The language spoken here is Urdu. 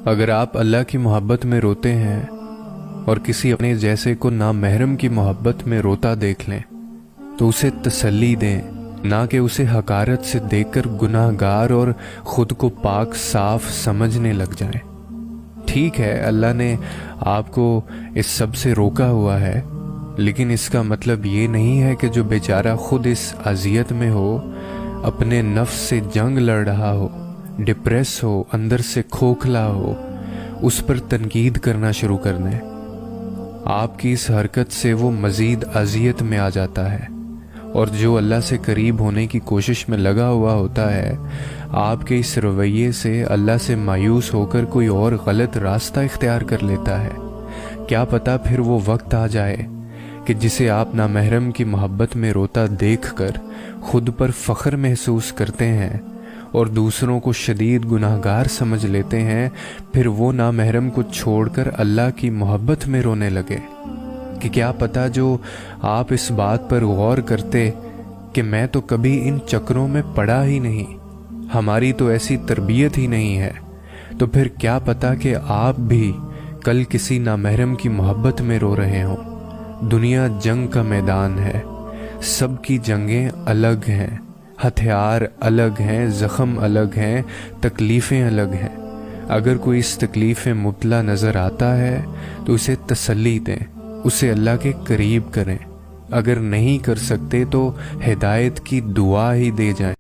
اگر آپ اللہ کی محبت میں روتے ہیں اور کسی اپنے جیسے کو نامحرم کی محبت میں روتا دیکھ لیں تو اسے تسلی دیں، نہ کہ اسے حقارت سے دیکھ کر گناہ گار اور خود کو پاک صاف سمجھنے لگ جائیں۔ ٹھیک ہے، اللہ نے آپ کو اس سب سے روکا ہوا ہے، لیکن اس کا مطلب یہ نہیں ہے کہ جو بیچارہ خود اس اذیت میں ہو، اپنے نفس سے جنگ لڑ رہا ہو، ڈپریس ہو، اندر سے کھوکھلا ہو، اس پر تنقید کرنا شروع کر دیں۔ آپ کی اس حرکت سے وہ مزید اذیت میں آ جاتا ہے، اور جو اللہ سے قریب ہونے کی کوشش میں لگا ہوا ہوتا ہے، آپ کے اس رویے سے اللہ سے مایوس ہو کر کوئی اور غلط راستہ اختیار کر لیتا ہے۔ کیا پتہ پھر وہ وقت آ جائے کہ جسے آپ نامحرم کی محبت میں روتا دیکھ کر خود پر فخر محسوس کرتے ہیں اور دوسروں کو شدید گناہگار سمجھ لیتے ہیں، پھر وہ نامحرم کو چھوڑ کر اللہ کی محبت میں رونے لگے۔ کہ کیا پتہ جو آپ اس بات پر غور کرتے کہ میں تو کبھی ان چکروں میں پڑا ہی نہیں، ہماری تو ایسی تربیت ہی نہیں ہے، تو پھر کیا پتہ کہ آپ بھی کل کسی نامحرم کی محبت میں رو رہے ہوں۔ دنیا جنگ کا میدان ہے، سب کی جنگیں الگ ہیں، ہتھیار الگ ہیں، زخم الگ ہیں، تکلیفیں الگ ہیں۔ اگر کوئی اس تکلیف میں مبتلا نظر آتا ہے تو اسے تسلی دیں، اسے اللہ کے قریب کریں۔ اگر نہیں کر سکتے تو ہدایت کی دعا ہی دے جائیں۔